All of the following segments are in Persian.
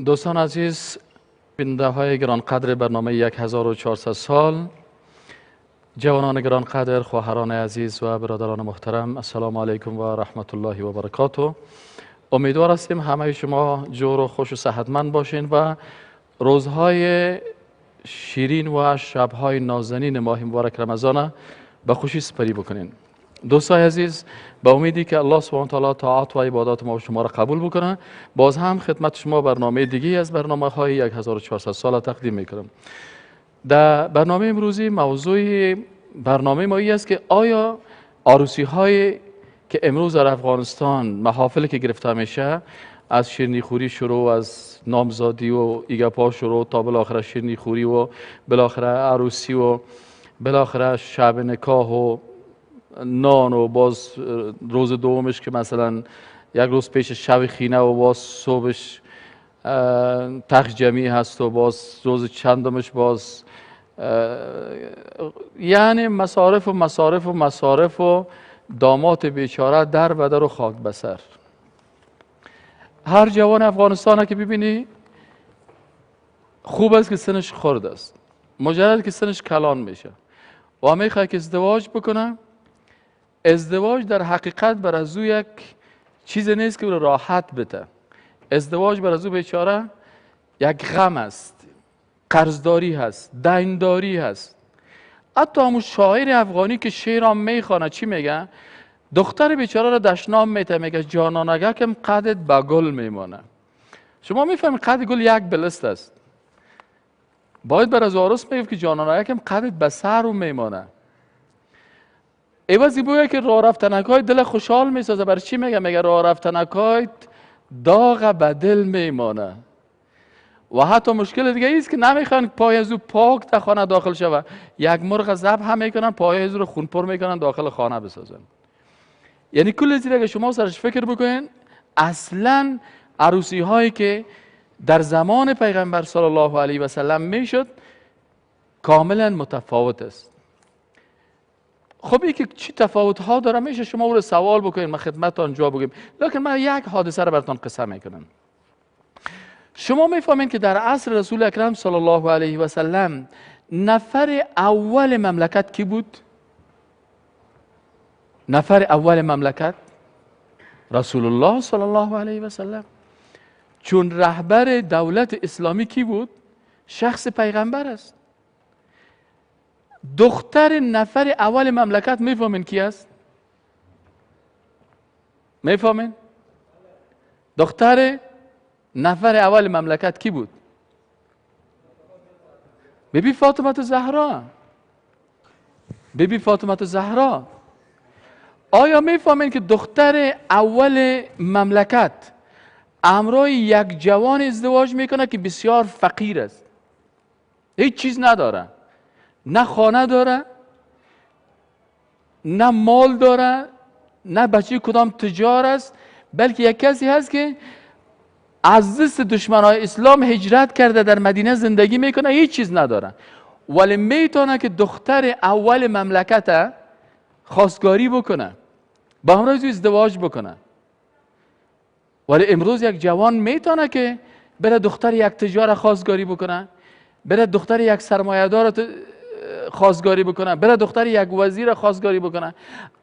دوستان عزیز، بیننده های گرانقدر برنامه 1400 سال، جوانان گرانقدر، خواهران عزیز و برادران محترم، السلام علیکم و رحمت الله و برکاته. امیدوار هستیم همه شما جور و خوش و صحتمند باشین و روزهای شیرین و شبهای نازنین ماه مبارک رمضان به خوشی سپری بکنین. دوستای عزیز، با امیدی که الله سبحانه و تعالی طاعت و عبادات ما و شما را قبول بکنه، باز هم خدمت شما برنامه دیگه از برنامه های 1400 سال تقدیم میکنم. در برنامه امروزی موضوع برنامه ما این است که آیا عروسی های که امروز در افغانستان محافلی که گرفته میشه، از شیرینی خوری شروع، از نامزادی و ایگاپا شروع تا بالاخره شیرینی خوری و بالاخره عروسی و بالاخره شب نکاح و نان و باز روز دومش که مثلا یک روز پیش شب خینه و باز صبحش تخت جمعی هست و باز روز چندمش باز یعنی مصارف و مصارف و مصارف و دامات بیچاره در و در و خاک بسر. هر جوان افغانستان که ببینی خوب است که سنش خرد است، مجرد که سنش کلان میشه و میخواد که ازدواج بکنه، ازدواج در حقیقت بر از او یک چیز نیست که او راحت بده. ازدواج بر از او بیچاره یک غم است، قرضداری هست، دینداری هست. حتی همون شاعر افغانی که شعرام میخوانه چی میگه؟ دختر بیچاره را دشنام میته، میگه جانانگه کم قدت با گل میمانه. شما میفهمید قد گل یک بلست است، باید بر از عروس میگه که جانانگه کم قدت به سر رو میمانه. ایوازی بویه که راه رفتنکای دل خوشحال میسازه. برای چی میگه؟ میگه راه رفتنکای داغ به دل میمانه. و حتی مشکل دیگه ایست که نمیخوان پای از او پاک در خانه داخل شود، یک مرغ ذبح هم میکنن، پای از او رو خونپر میکنن داخل خانه بسازن. یعنی کل چیزی که شما سرش فکر بکنین، اصلا عروسی هایی که در زمان پیغمبر صلی الله علیه و سلم میشد کاملا متفاوت است. خب این که چی تفاوت ها داره میشه شما او رو سوال بکنین، ما خدمتتان جواب بگیم. لیکن من یک حادثه رو براتون قصه میکنم. شما میفهمین که در عصر رسول اکرم صلی الله علیه و سلم نفر اول مملکت کی بود؟ نفر اول مملکت رسول الله صلی الله علیه و سلم. چون رهبر دولت اسلامی کی بود؟ شخص پیغمبر است. دختر نفر اول مملکت میفهمین کی است؟ میفهمین؟ دختر نفر اول مملکت کی بود؟ بیبی فاطمه الزهرا. بیبی فاطمه الزهرا. آیا میفهمین که دختر اول مملکت امرای یک جوان ازدواج میکنه که بسیار فقیر است، هیچ چیز نداره، نه خانه داره، نه مال داره، نه بچه کدام تجار است، بلکه یک کسی هست که از دست دشمنای اسلام هجرت کرده در مدینه زندگی میکنه، هیچ چیز نداره، ولی میتونه که دختر اول مملکت خواستگاری بکنه، با همراهش ازدواج بکنه. ولی امروز یک جوان میتونه که بره دختر یک تجار خواستگاری بکنه، بره دختر یک سرمایه‌دار خواستگاری بکنه، بره دختر یک وزیر خواستگاری بکنه،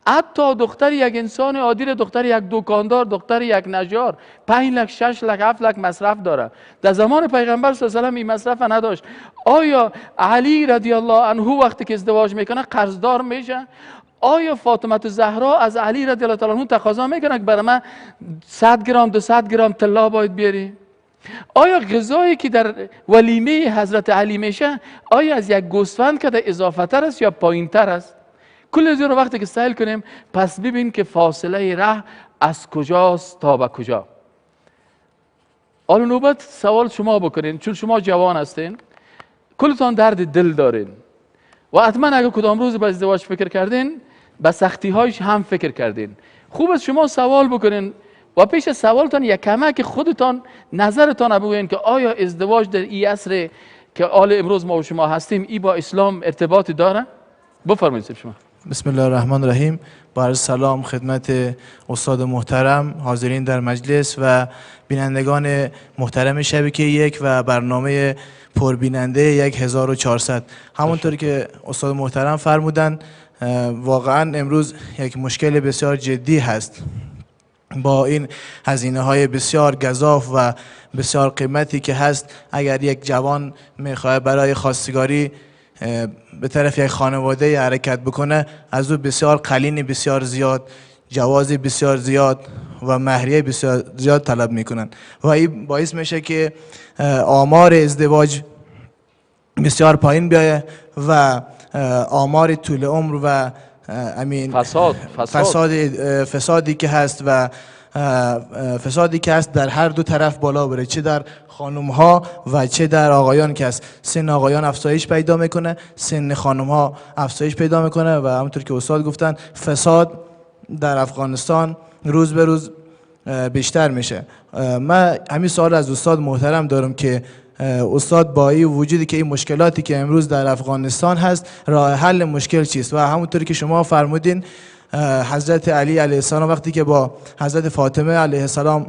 حتی دختر یک انسان عادی، دختر یک دکاندار، دختر یک نجار 5 لک 6 لک 7 لک مصرف داره. در زمان پیغمبر صلی الله علیه و آله این مصرف نداشت. آیا علی رضی الله عنه وقتی که ازدواج میکنه قرضدار میشه؟ آیا فاطمه الزهرا از علی رضی الله عنه تقاضا میکنه که برای من 100 گرم 200 گرم طلا باید بیاری؟ آیا غذایی که در ولیمه حضرت علی میشه آیا از یک گوسفند که اضافه تر است یا پایین تر است؟ کل از رو وقتی که سائل کنیم پس ببین که فاصله ره از کجاست تا به کجا. حالا نوبت سوال شما بکنین، چون شما جوان هستین، کلتان درد دل دارین و حتما اگر کدام روز به ازدواج فکر کردین به سختی هایش هم فکر کردین. خوب است شما سوال بکنین و پیش سوالتان یک کمک خودتان نظرتان بگوین که آیا ازدواج در این عصر که آل امروز ما و شما هستیم ای با اسلام ارتباطی داره؟ بفرمایید شما. بسم الله الرحمن الرحیم. با عرض سلام خدمت استاد محترم، حاضرین در مجلس و بینندگان محترم شبکه یک و برنامه پربیننده 1400. همونطوری که استاد محترم فرمودن، واقعا امروز یک مشکل بسیار جدی هست. با این هزینه‌های بسیار گزاف و بسیار قیمتی که هست، اگر یک جوان میخواد برای خواستگاری به طرف یک خانواده حرکت بکنه، از او بسیار قلین بسیار زیاد، جواز بسیار زیاد و مهریه بسیار زیاد طلب میکنن و این باعث میشه که آمار ازدواج بسیار پایین بیایه و آمار طول عمر و امین فسادی که هست و فسادی که هست در هر دو طرف بالا بره، چه در خانم ها و چه در آقایان که هست. سن آقایان افزایش پیدا میکنه، سن خانم ها افزایش پیدا میکنه و همونطور که استاد گفتن فساد در افغانستان روز به روز بیشتر میشه. من همین سوال از استاد محترم دارم که استاد با این وجودی که این مشکلاتی که امروز در افغانستان هست، راه حل مشکل چیست؟ و همونطوری که شما فرمودین حضرت علی علیه السلام وقتی که با حضرت فاطمه علیه السلام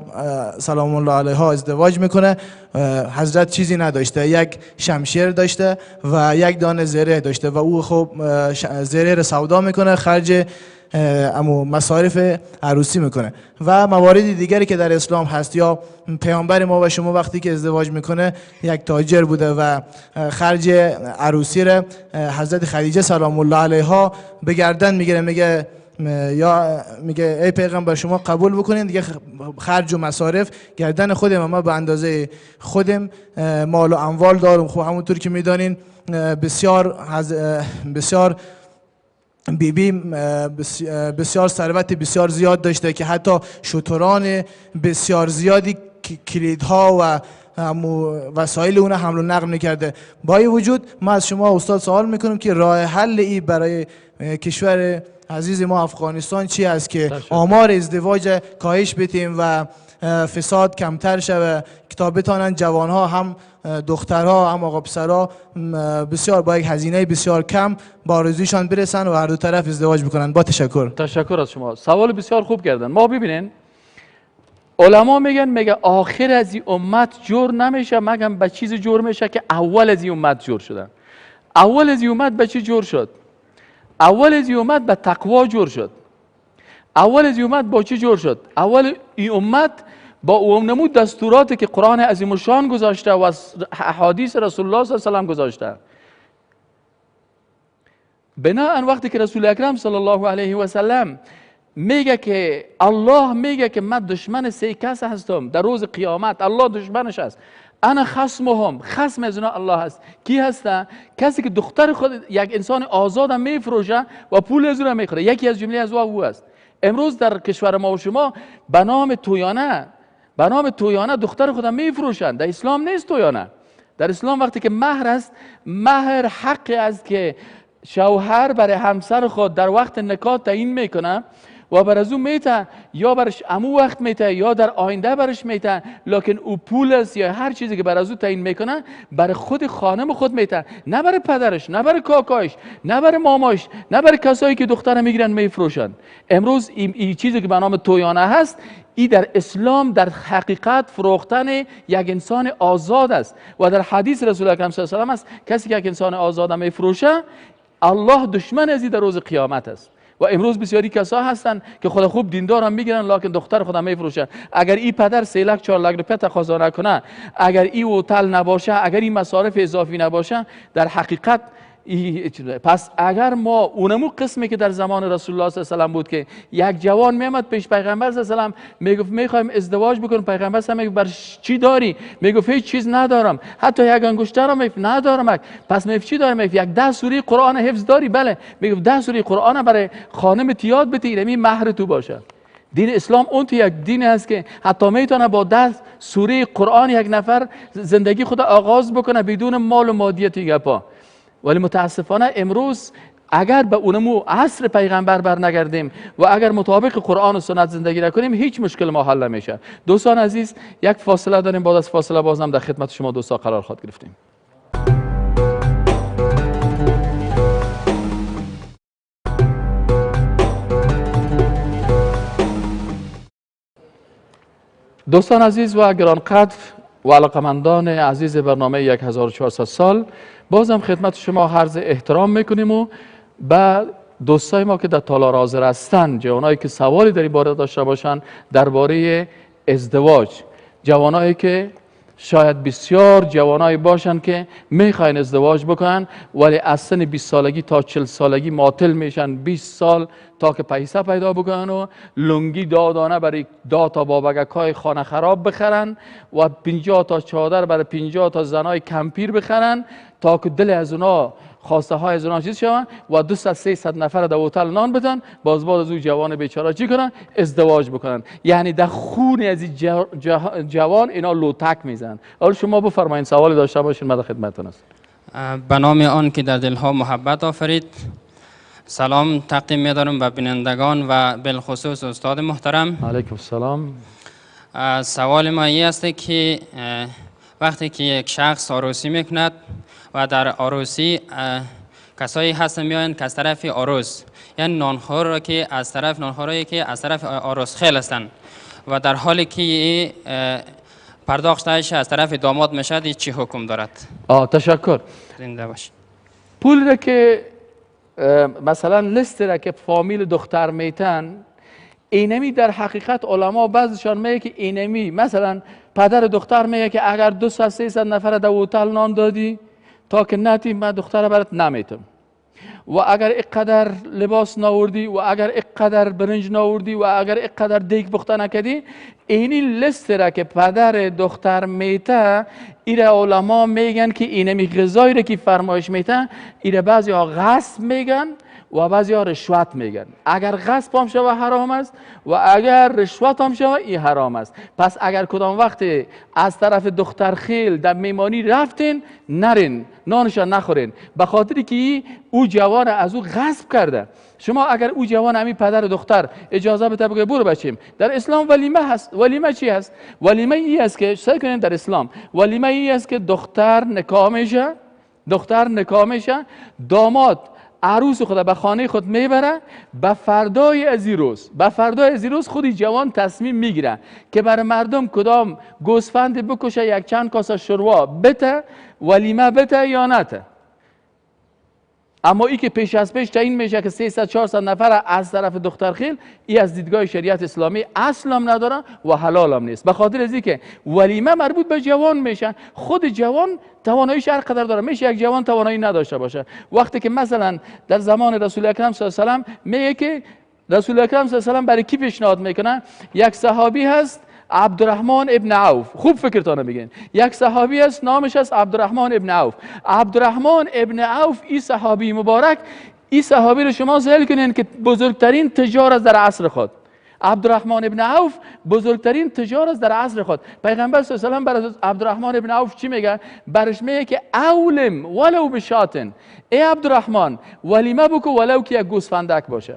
سلام الله علیها ازدواج میکنه، حضرت چیزی نداشته، یک شمشیر داشته و یک دانه زره داشته و او خب زره رو سودا میکنه، خرج امو مصارف عروسی میکنه. و مواردی دیگری که در اسلام هست، یا پیامبر ما و شما وقتی که ازدواج میکنه یک تاجر بوده و خرج عروسی رو حضرت خدیجه سلام الله علیها به گردن میگیره، میگه ای پیغمبر شما قبول بکنین دیگه خرج و مصارف گردن خودم، ما به اندازه خودم مال و اموال دارم. خب همونطور که میدانین بسیار بیبی بسیار ثروت بسیار زیاد داشته که حتی شتران بسیار زیادی کلیدها و وسایل اون حمل و نقل میکرده. با این وجود ما از شما استاد سوال میکنم که راه حل ای برای کشور عزیز ما افغانستان چی است که آمار ازدواج کاهش بدیم و فساد کمتر شود، تا بتانن جوانها هم دخترها هم آقا پسرها بسیار با یک هزینه بسیار کم با آرزویشان برسن و هر دو طرف ازدواج بکنن. با تشکر از شما. سوال بسیار خوب کردن. ما ببینین علما میگه آخر از این امت جور نمیشه مگر به چیز جور میشه که اول از این امت جور شدن. اول از این امت به چی جور شد؟ اول از این امت به تقوا جور شد. اول از این امت با چی جور شد؟ اول این امت با اون نمود دستوراتی که قرآن عظیم الشان گذاشته و احادیث رسول الله صلی الله علیه و آله گذاشته. بناهن وقتی که رسول اکرم صلی الله علیه و سلم میگه که الله میگه که من دشمن سه کس هستم در روز قیامت، الله دشمنش است. انا خصمهم، خصم از اینا الله هست. کی هسته؟ کسی که دختر خود یک انسان آزاد هم میفروشه و پول از اون میخوره. یکی از جمله از او است. امروز در کشور ما و شما به نام تویانه دختر خودم میفروشند. در اسلام نیست تویانه. در اسلام وقتی که مهر است، مهر حقی است که شوهر برای همسر خود در وقت نکاح تعیین میکنه و بر از او میته، یا برش امو وقت میته یا در آینده برش میته، لکن او پول است یا هر چیزی که بر از او تعیین میکنه برای خود خانم خود میته، نه برای پدرش، نه برای کاکایش، نه برای ماماش، نه برای کسایی که دختر میگیرن میفروشن. امروز این چیزی که به نام تویانه هست، این در اسلام در حقیقت فروختن یک انسان آزاد است و در حدیث رسول اکرم صلی الله علیه و آله است کسی که یک انسان آزاد میفروشه الله دشمن از این در روز قیامت است. و امروز بسیاری کسا هستن که خود خوب دیندار هم میگیرن لکن دختر خودم میفروشن. اگر این پدر 3 لک 4 لک روپیه تقاضا نکنه، اگر این هتل نباشه، اگر این مصارف اضافی نباشه، در حقیقت پس اگر ما اونمو قسمی که در زمان رسول الله صلی الله علیه و آله بود که یک جوان میامد پیش پیغمبر صلی الله علیه و آله میگفت میخوایم ازدواج بکنم، پیغمبر صلی الله علیه و آله میگفت چی داری؟ میگفت هیچ چیز ندارم، حتی یک انگشتر هم ندارم. پس میگفت چی داری؟ میگفت یک 10 سوره قرآن حفظ داری؟ بله. میگفت 10 سوره قرآن برای خانم یاد بده، این مهر تو باشه. دین اسلام اون تو یک دین است که حتی میتونه با 10 سوره قرآن یک نفر زندگی خود آغاز بکنه بدون مال و مادیت گپا. ولی متاسفانه امروز اگر به اونمو عصر پیغمبر برنگردیم و اگر مطابق قرآن و سنت زندگی نکنیم هیچ مشکل ما حل نمیشه. دوستان عزیز، یک فاصله داریم، بعد از فاصله بازم در خدمت شما دوستا قرار خواهد گرفتیم. دوستان عزیز و گرانقدر و علاقمندان عزیز برنامه 1400 سال، بازم خدمت شما عرض احترام میکنیم و به دوستای ما که در تالار حاضر هستند، جوانایی که سوالی در این باره داشته باشند درباره ازدواج، جوانایی که شاید بسیار جوانایی باشند که میخواین ازدواج بکنن ولی از سن 20 سالگی تا 40 سالگی معطل میشن، 20 سال تا که پیسه پیدا بکنن و لنگی دادانه برای تا بابگکای خانه خراب بخرن و 50 تا چادر برای 50 تا زنای کمپیر بخرن تا که دل از اونا خواسته های از اونا چیز شون و 200-300 نفر در هتل نان بدن، باز از اون جوان بیچاره چی کنن؟ ازدواج بکنن. یعنی در خون از این جوان اینا لوتک میزنن. حالا شما بفرمایید سوالی داشته باشین، من در خدمتتون هستم. به نام آن که در دلها محبت آفرید، سلام تقدیم می‌دارم به بینندگان و بالخصوص استاد محترم. علیکم السلام. سوال ما این است که وقتی که یک شخص عروسی میکند و در عروسی کسایی هستن میآیند که از طرف عروس، یعنی نانخور که از طرف نانخورایی که از طرف عروس خیل هستند و در حالی که پرداختش از طرف داماد میشد، چی حکم دارد؟ تشکر. زنده باشید. پول را که مثلا لیست را که فامیل دختر میتن، اینمی در حقیقت علما بعضشان میگه که اینمی مثلا پدر دختر میگه که اگر 200-300 نفر در هتل نان دادی تا که نتی من دختر برات نمیتم، و اگر اینقدر لباس ناوردی و اگر اینقدر برنج ناوردی و اگر اینقدر دیگ پخته نکردی، اینی لیست را که پدر دختر میته، ایره علما میگن که اینمی غذایی را که فرمایش میته، ایره بعضی ها غصب میگن و بعضی ها رشوت میگن. اگر غصب هم شوه حرام است و اگر رشوت هم شوه این حرام است. پس اگر کدام وقت از طرف دختر خیل در میمانی رفتین، نرین نانشان نخورین، به خاطری که او جوان از او غصب کرده. شما اگر او جوان همین پدر دختر اجازه بده بگه برو بچیم، در اسلام ولیمه هست. ولیمه چی هست؟ ولیمه ای است که سعی کنین در اسلام، ولیمه ای است که دختر نکاح میشه، داماد عروس خود به خانه خود میبره، به فردای از روز خودی جوان تصمیم میگیره که برای مردم کدام گوسفند بکشه، یک چند کاسه شوروا بته، ولیمه بته یا نته. اما ای که پیش از پیش تعیین میشه که 300-400 نفر از طرف دختر خیل، ای از دیدگاه شریعت اسلامی اصل هم نداره و حلال هم نیست. به خاطر از اینکه ولیمه مربوط به جوان میشه، خود جوان تواناییش هر قدر داره، میشه یک جوان توانایی نداشته باشه. وقتی که مثلا در زمان رسول اکرم صلی الله علیه و سلم میگه که رسول اکرم صلی الله علیه و سلم برای کی پیشنهاد میکنه؟ یک صحابی هست عبدالرحمن ابن عوف، خوب فکرتانه بگین، یک صحابی است نامش است عبدالرحمن ابن عوف. عبدالرحمن ابن عوف این صحابی مبارک، این صحابی رو شما ذهن کنین که بزرگترین تجار است در عصر خود. عبدالرحمن ابن عوف بزرگترین تجار است در عصر خود. پیغمبر صلی الله علیه و سلم برای عبدالرحمن ابن عوف چی میگه؟ برش میگه که اولم ولو بشاتن، ای عبدالرحمن ولیمه بکو ولو که یک گوسفندک باشه.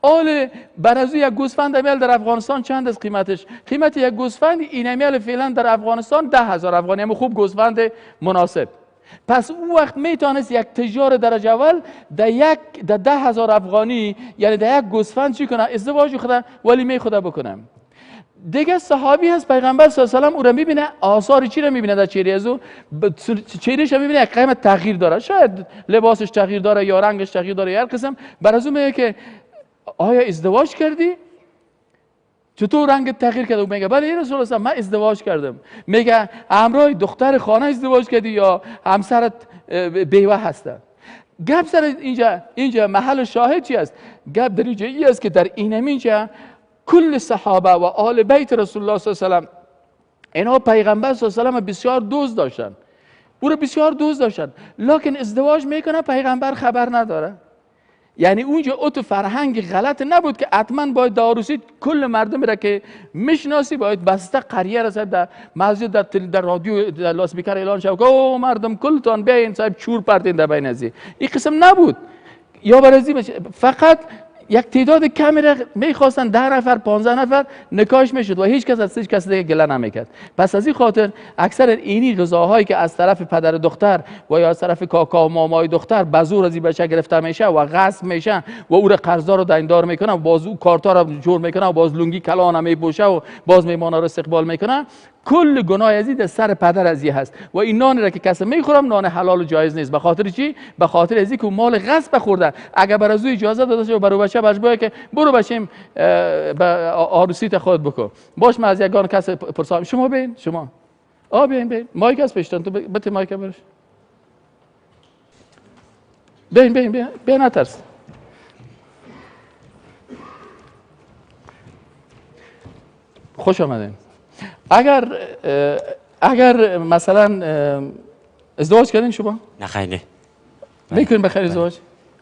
آل برازو یک گوسفند امیال در افغانستان چند است قیمتش؟ قیمت یک گوسفند این امیال فعلا در افغانستان 10,000 افغانی، اما خوب گوسفند مناسب. پس اون وقت میتونست یک تجار درجه اول در 10,000 افغانی، یعنی در یک گوسفند چی کنه؟ ازدواج خدا ولیمه خدا بکنه. دیگه صحابی هست پیغمبر صلی الله علیه و آله او را میبینه، آثار چی را میبینه در چهره از او؟ چهرهش میبینه یک قیمت تغییر داره، شاید لباسش تغییر داره یا رنگش تغییر داره، هر قسم. بر از اون میگه که آیا ازدواج کردی؟ چطور رنگت تغییر کرده؟ میگه بله یا رسول الله من ازدواج کردم. میگه همراه دختر خانه ازدواج کردی یا همسرت بیوه هسته؟ گپ سر اینجا محل شاهد چی است؟ گپ در اینجا ای است که در اینجا کل صحابه و آل بیت رسول الله صلی الله علیه و سلم اینا پیغمبر صلی الله علیه و سلم بسیار دوست داشتن، او رو بسیار دوست داشتن، لکن ازدواج میکنه پیغمبر خبر نداره. یعنی اونجا اوت فرهنگ غلط نبود که حتما باید داروسی کل مردم را که میشناسی باید بسته قریه رسد در مسجد در رادیو در لاسپیکر اعلان شد که او مردم کلتان بیاین صاحب چور پرتین در بین ازی. این قسم نبود. یا برازی فقط یک تعداد کمی را میخواستن 10 نفر 15 نفر نکاحش میشد و هیچ کس از هیچ کس دیگه گله نمیکرد. پس از این خاطر اکثر اینی غذاهایی که از طرف پدر دختر و یا از طرف کاکا و مامای دختر به زور از این بچه گرفته میشه و غصب میشن و او را قرضدار و دیندار میکنن و باز او کارتا را جور میکنن و باز لنگی کلان میپوشه و باز میمانا را استقبال میکنن، کل گناه از این سر پدر از این هست و این نانی را که کسی میخورم نان حلال و جایز نیست. به خاطر چی؟ به خاطر از اینکه مال غصب خوردن. اگر بر از او اجازه داده شه و برو بچه مجبوره که برو بچیم عروسیت خود بکن. باش من از یگان کس پرسام شما بین شما بین مایک از پشتن تو بده مایک برش بین نترس. خوش آمدین. اگر مثلا ازدواج کردین شما؟ نه خیر نه. میکنین بخیر ازدواج؟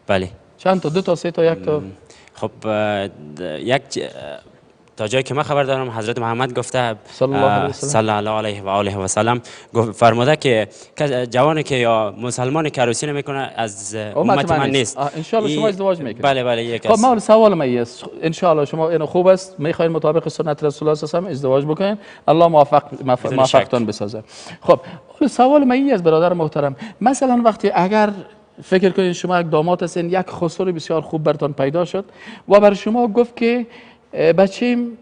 بله. چند تا؟ 2 تا 3 تا 1 تا؟ خب تا جایی که من خبر دارم حضرت محمد گفته صلی الله علیه و آله و سلم فرموده که جوانی که یا مسلمانی که عروسی نمیکنه از امت من نیست. ان شاء الله شما ازدواج میکنید. بله یک خب ما سوال من است، ان شاء الله شما اینو خوب است میخواین مطابق سنت رسول الله صلی الله علیه و ازدواج بکنین، الله موفقتون بسازه. خب سوال من است برادر محترم، مثلا وقتی اگر فکر کنید شما یک داماد هستین، یک خسر بسیار خوب برتون پیدا شد و بر شما گفت که بچیم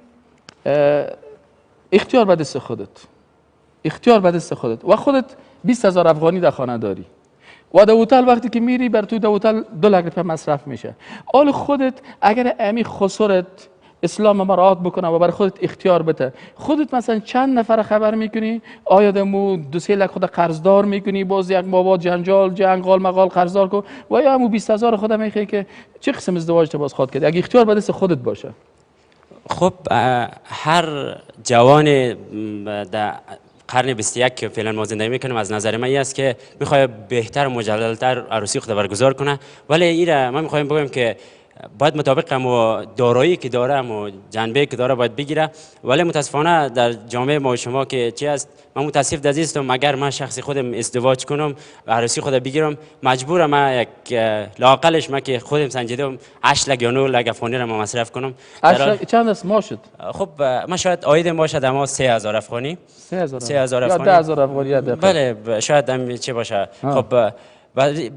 اختیار به دست خودت و خودت 20,000 افغانی در خانه داری و در هتل وقتی که میری بر توی در هتل 2 لک روپیه مصرف میشه. حال خودت اگر امی خسرت اسلام مراعات بکنه و برای خودت اختیار بده، خودت مثلا چند نفر خبر میکنی؟ آیا دمو 2-3 لک خود قرضدار میکنی، باز یک بابا جنگال مقال قرضدار کو و یا همو 20,000 خود میخوای که چه قسم ازدواج باز خود کرد؟ اگه اختیار به دست خودت باشه. خب هر جوان در قرن 21 که فعلا ما زندگی میکنیم از نظر من این است که میخواد بهتر و مجللتر عروسی خود برگزار کنه، ولی ایره من میخوایم بگم که باید مطابق و دارایی که داره و جنبه که داره باید بگیره، ولی متاسفانه در جامعه ما و شما که چی است، من متاسف دزیستم اگر من شخصی خودم ازدواج کنم و عروسی خود بگیرم مجبورم من یک لااقلش من که خودم سنجیدم 8 لک یا 9 لک افغانی را مصرف کنم. چند است ما شد؟ خب من شاید عایدم باشد اما 3,000 افغانی 3,000 افغانی یا 10,000 افغانی. بله شاید هم چه باشه. خب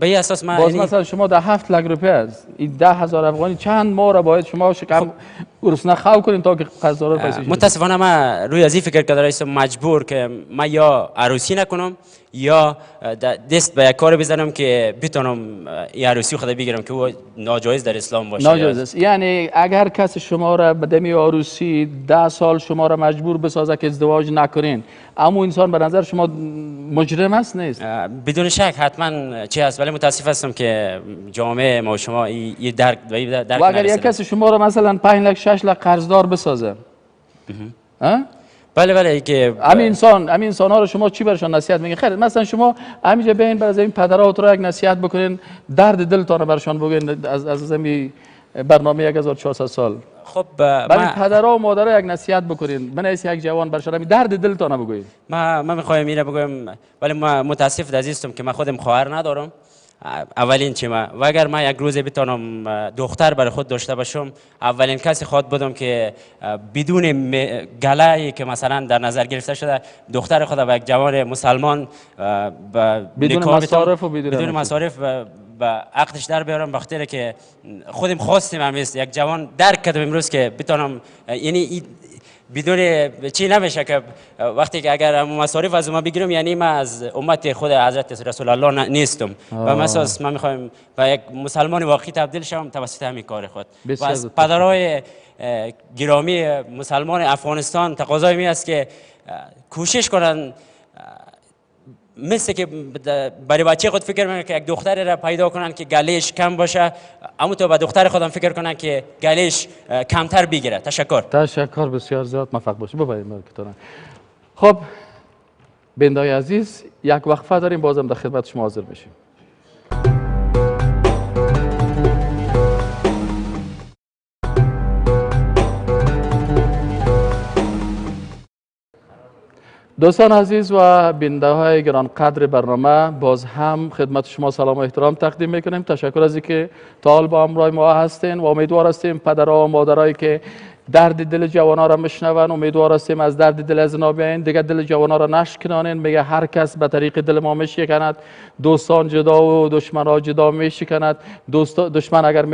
به این اساس من باز مثلا شما در 7 لک روپیه است، این 10,000 افغانی چند ماه را باید شما شکم گرسنه خو کنین تا که قرضدار رو پیسه. متاسفانه من روی از این فکر کرده رئیسم مجبور که من یا عروسی نکنم یا دست به یک کار بزنم که بتونم این عروسی خود بگیرم که او ناجایز در اسلام باشه. ناجایز است. یعنی اگر کسی شما را به دمی عروسی 10 سال شما را مجبور بسازه که ازدواج نکنین، اما انسان به نظر شما مجرم است نیست؟ بدون شک حتما چی است، ولی متاسف هستم که جامعه ما و شما این درک و اگر یک کسی شما را مثلا 5 لک 6 لک قرضدار بسازه، بله که همین انسان ها رو شما چی برشان نصیحت میگین؟ خیر مثلا شما همینجا بیاین برای این پدرها تو را یک نصیحت بکنین، درد دلتان رو برشان بگین از این برنامه 1400 سال. خب برای پدرها و مادرها یک نصیحت بکنین، بنویس یک جوان برشان همین درد دلتان رو بگوین. من میخوایم اینو بگم، ولی من متاسف عزیزم که من خودم خواهر ندارم. اولین چی و اگر من یک روز بتونم دختر برای خود داشته باشم، اولین کسی خواهد بودم که بدون گله‌ای که مثلا در نظر گرفته شده دختر خود و یک جوان مسلمان بدون مصارف و بدون مصارف و عقدش در بیارم، بخاطر که خودم خواستم همیست یک جوان درک کردم امروز که بتونم، یعنی بدون چی نمیشه که وقتی که اگر مصارف از ما بگیرم یعنی من از امت خود حضرت رسول الله نیستم و مثلا من میخوایم و یک مسلمان واقعی تبدیل شوم توسط همین کار خود. و از پدرای گرامی مسلمان افغانستان تقاضای می است که کوشش کنن، مثل که برای بچه خود فکر میکنن که یک دختر را پیدا کنن که گلهش کم باشه، اما تو به دختر خودم فکر کنن که گلهش کمتر بگیره. تشکر بسیار زیاد، موفق باشید. ببرید مرکتون. خب بندای عزیز یک وقفه داریم، بازم در خدمت شما حاضر بشیم. دوستان عزیز و بیننده های گرانقدر برنامه، باز هم خدمت شما سلام و احترام تقدیم میکنیم. تشکر از اینکه تا حال با همراه ما هستین و امیدوار هستیم پدرها و مادرایی که درد دل جوانا را میشنون، امیدوار هستیم از درد دل از اینا بیاین، دیگه دل جوانا را نشکنانین. میگه هر کس به طریق دل ما میشکند، دوستان جدا و دشمنان جدا میشکند. دشمن اگر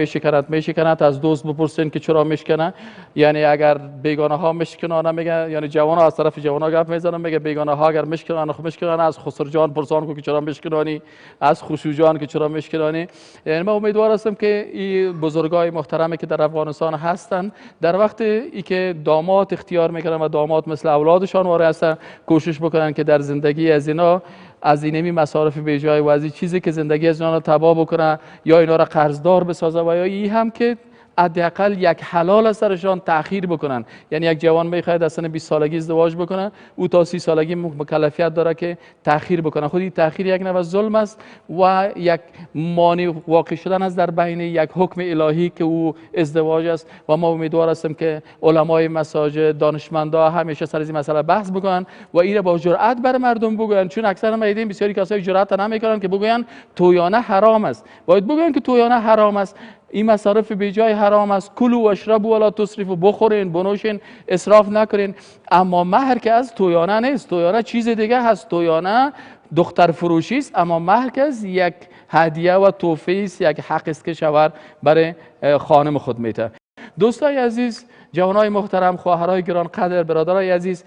میشکند از دوست بپرسین که چرا میشکنه. یعنی اگر بیگانه ها میشکنانه، میگه یعنی جوانا از طرف جوانا گپ میزنن، میگه بیگانه ها اگر میشکنن از خسر جان پرسان کو که چرا میشکنانی، از خوشو جان که چرا میشکنانی. یعنی ما امیدوار هستیم که این بزرگای محترمی که در افغانستان هستن در وقت ای که داماد اختیار میکنن و داماد مثل اولادشان واره هستن، کوشش بکنن که در زندگی از اینا از اینمی مصارف بیجای و از این چیزی که زندگی از اینا را تباه بکنه یا اینا را قرضدار بسازه و یا این هم که حداقل یک حلال از سرشان تأخیر بکنن. یعنی یک جوان میخواهد از سن 20 سالگی ازدواج بکنه، او تا 30 سالگی مکلفیت داره که تأخیر بکنه. خود این تأخیر یک نوع ظلم است و یک مانع واقع شدن است در بین یک حکم الهی که او ازدواج است. و ما امیدوار هستیم که علمای مساجد، دانشمندا همیشه سر این مسئله بحث بکنن و این با جرأت بر مردم بگوین، چون اکثر ما دیدیم بسیاری کسایی جرأت نمیکنن که بگوین تویانه حرام است. باید بگوین که تویانه حرام است، این مصارف بیجای حرام است. کلوا و اشربوا ولا تسرفوا، بخورین بنوشین، اسراف نکنین. اما مهر که از تویانه نیست، تویانه چیز دیگه هست. تویانه دختر فروشی است، اما مهر که از یک هدیه و تحفه است، یک حق است که شوهر برای خانم خود میده. دوستای عزیز، جوانای محترم، خواهرای گرانقدر، برادرای عزیز،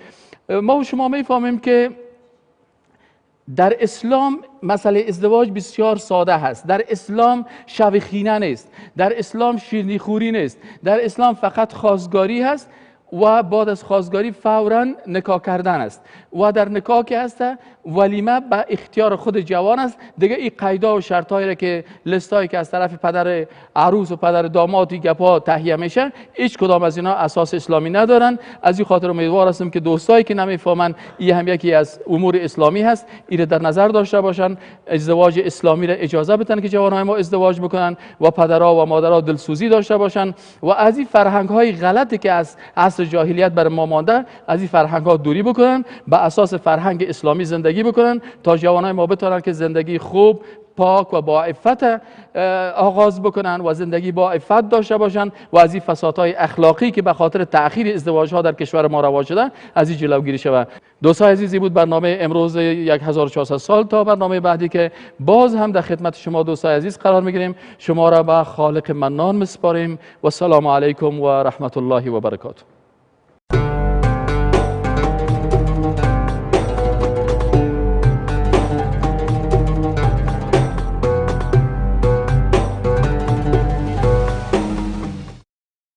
ما و شما میفهمیم که در اسلام مسئله ازدواج بسیار ساده هست. در اسلام شوخینه نیست، در اسلام شیرینی خوری نیست، در اسلام فقط خواستگاری هست و بعد از خواستگاری فوراً نکاح کردن است. و در نکاح که هست ولیمه به اختیار خود جوان است. دیگه این قیدا و شرطایی را که لیستایی که از طرف پدر عروس و پدر داماد گپا تهیه میشن، هیچ کدام از اینا اساس اسلامی ندارن. از این خاطر امیدوار هستم که دوستایی که نمیفهمن این هم یکی از امور اسلامی هست، این در نظر داشته باشن، ازدواج اسلامی را اجازه بدن که جوانای ما ازدواج بکنن و پدرها و مادرها دلسوزی داشته باشن و از این فرهنگ های غلطی که از عصر جاهلیت بر ما مانده از این فرهنگ ها دوری بکنن، به اساس فرهنگ اسلامی زندگی بکنن تا جوانای ما بتونن که زندگی خوب، پاک و با عفت آغاز بکنن و زندگی با عفت داشته باشن و از این فسادهای اخلاقی که به خاطر تأخیر ازدواج ها در کشور ما رواج شده از این جلوگیری شود. دوستان عزیزی بود برنامه امروز 1400 سال. تا برنامه بعدی که باز هم در خدمت شما دوستان عزیز قرار میگیریم، شما را به خالق منان میسپاریم و السلام علیکم و رحمت الله و برکاته.